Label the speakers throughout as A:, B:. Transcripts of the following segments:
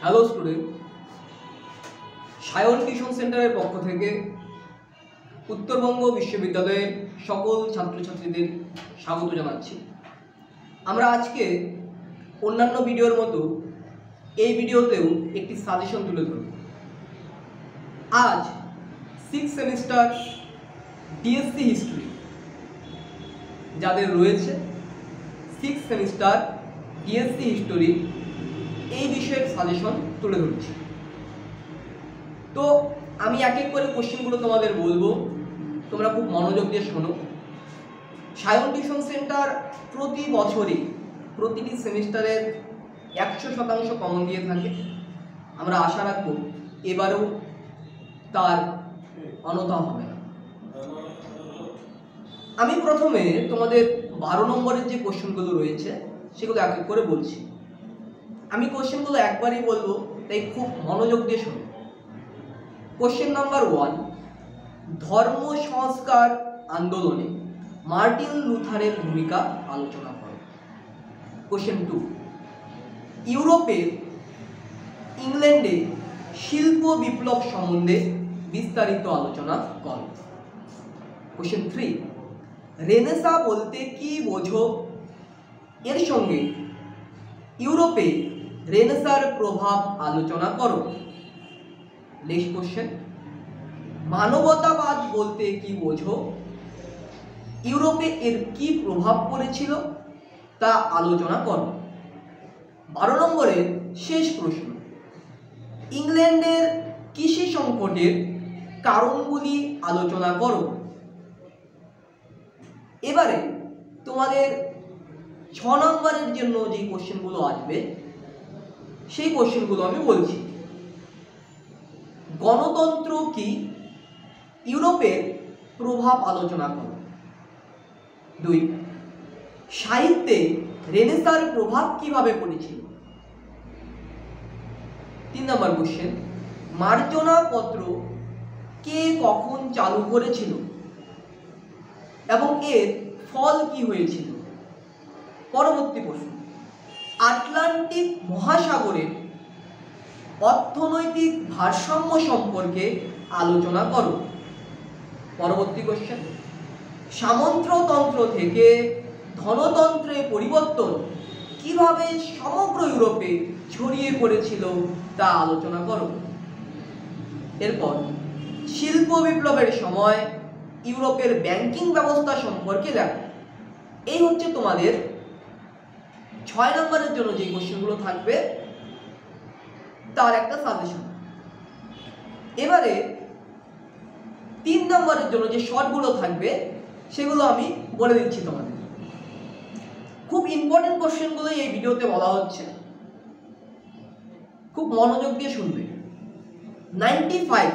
A: Hello student, Sayan tuition সেন্টারের পক্ষ থেকে উত্তরবঙ্গ বিশ্ববিদ্যালয়ের সকল ছাত্রছাত্রীদের স্বাগত জানাচ্ছি। আমরা আজকে অন্যান্য ভিডিওর মতো এই ভিডিওতেও একটি সাজেশন তুলে ধরব। আজ 6th সেমিস্টার ডিএসসি হিস্ট্রি যাদের রয়েছে 6th সেমিস্টার ডিএসসি হিস্টোরি এই বিষয়ের সাজেশন তুলে ধরছি। তো আমি এক এক করে কোশ্চেনগুলো তোমাদের বলবো, তোমরা খুব মনোযোগ দিয়ে শোনো। সায়ন টিউশন সেন্টার প্রতি বছরই প্রতিটি সেমিস্টারের 100% কমন দিয়ে থাকে। আমরা আশা রাখবো এবারেও তার অন্যথা হবে না। আমি প্রথমে তোমাদের 12 নম্বরের যে কোশ্চেনগুলো রয়েছে সেগুলো এক এক করে বলছি। আমি কোশ্চেনগুলো একবারই বলবো, তাই খুব মনোযোগ দিয়ে শোনো। কোশ্চেন নাম্বার 1, ধর্ম সংস্কার আন্দোলনে মার্টিন লুথারের ভূমিকা আলোচনা করো। কোশ্চেন 2, ইউরোপের ইংল্যান্ডে শিল্প বিপ্লব সম্বন্ধে বিস্তারিত আলোচনা করো। কোশ্চেন 3, রেনেসাঁ বলতে কি বোঝো, এর সঙ্গে ইউরোপে রেনেসাঁর প্রভাব আলোচনা করো। নেক্সট কোশ্চেন, মানবতাবাদ বলতে কি বোঝো, ইউরোপে এর কি প্রভাব পড়েছিল তা আলোচনা করো। 12 নম্বরের শেষ প্রশ্ন, ইংল্যান্ডের কৃষি সংকটের কারণগুলি আলোচনা করো। এবারে তোমাদের 6 নম্বরের জন্য যে কোশ্চেনগুলো আসবে সেই কোশ্চেনগুলো আমি বলছি। গণতন্ত্র কি, ইউরোপের প্রভাব আলোচনা করো। 2, সাহিত্যে রেনেসাঁর প্রভাব কিভাবে পড়েছিল। 3 নম্বর কোশ্চেন, মার্জনা পত্র কে কখন চালু করেছিল এবং এর ফল কি হয়েছিল। পরবর্তী প্রশ্ন, আটলান্টিক মহাসাগরের অর্থনৈতিক ভারসাম্য সম্পর্কে আলোচনা করো। পরবর্তী কোশ্চেন, সামন্ততন্ত্র থেকে ধনতন্ত্রে পরিবর্তন কিভাবে সমগ্র ইউরোপে ছড়িয়ে পড়েছিল তা আলোচনা করো। এরপর শিল্প বিপ্লবের সময় ইউরোপের ব্যাংকিং ব্যবস্থা সম্পর্কে লেখো। এই হচ্ছে তোমাদের 6 নম্বরের জন্য যে কোশ্চেনগুলো থাকবে তার একটা সাজেশন। এবারে 3 নম্বরের জন্য যে শর্টগুলো থাকবে সেগুলো আমি বলে দিচ্ছি তোমাদের। খুব ইম্পর্টেন্ট কোশ্চেনগুলো এই ভিডিওতে বলা হচ্ছে, খুব মনোযোগ দিয়ে শুনবে। 95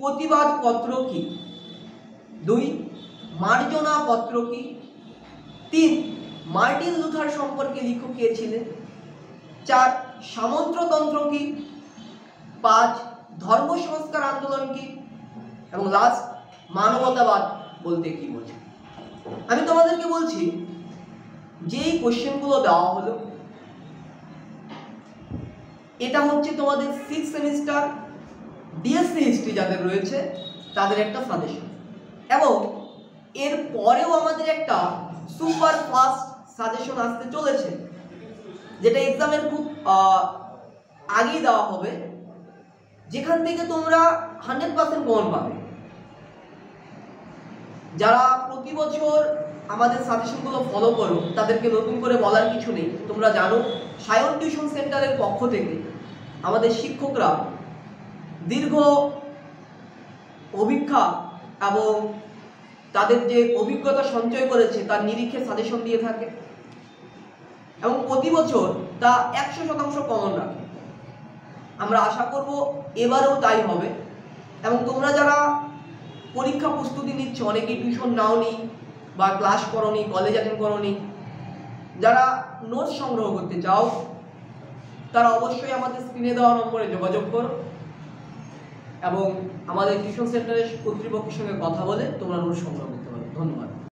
A: প্রতিবাদ পত্র কি। 2, মার্জনা পত্র কি। 3, মার্টিন লুথার সম্পর্কে লিখো কে ছিলেন। 4, সামন্ততন্ত্র কি। 5, ধর্ম সংস্কার আন্দোলন কি। এবং লাস্ট, মানবতাবাদ বলতে কি বোঝো। আমি তোমাদেরকে বলছি, যেই কোশ্চেনগুলো দেওয়া হলো এটা হচ্ছে তোমাদের 6th সেমিস্টার ডিএসসি হিস্ট্রি যাদের রয়েছে তাদের একটা সাজেশন, এবং এর পরেও আমাদের একটা সুপার ফাস্ট সাজেশন আসতে চলেছে, যেটা এক্সামের খুব আগেই দেওয়া হবে, যেখান থেকে তোমরা 100% কমন পাবে। যারা প্রতি বছর আমাদের সাজেশনগুলো ফলো করো তাদেরকে নতুন করে বলার কিছু নেই। তোমরা জানো সায়ন টিউশন সেন্টারের পক্ষ থেকে আমাদের শিক্ষকরা দীর্ঘ অভিজ্ঞতা এবং তাদের যে অভিজ্ঞতা সঞ্চয় করেছে তার নিরিখে সাজেশন দিয়ে থাকে, এবং প্রতি বছর তা 100% কমন রাখে। আমরা আশা করব এবারেও তাই হবে। এবং তোমরা যারা পরীক্ষা প্রস্তুতি নিচ্ছ, অনেকে টিউশন নাওনি বা ক্লাস করোনি, কলেজ অ্যাটেন্ড করোনি, যারা নোটস সংগ্রহ করতে চাও তারা অবশ্যই আমাদের স্ক্রিনে দেওয়া নম্বরে যোগাযোগ করো এবং আমাদের টিউশন সেন্টারের কর্তৃপক্ষের সঙ্গে কথা বলে তোমরা নোটস সংগ্রহ করতে পারো। ধন্যবাদ।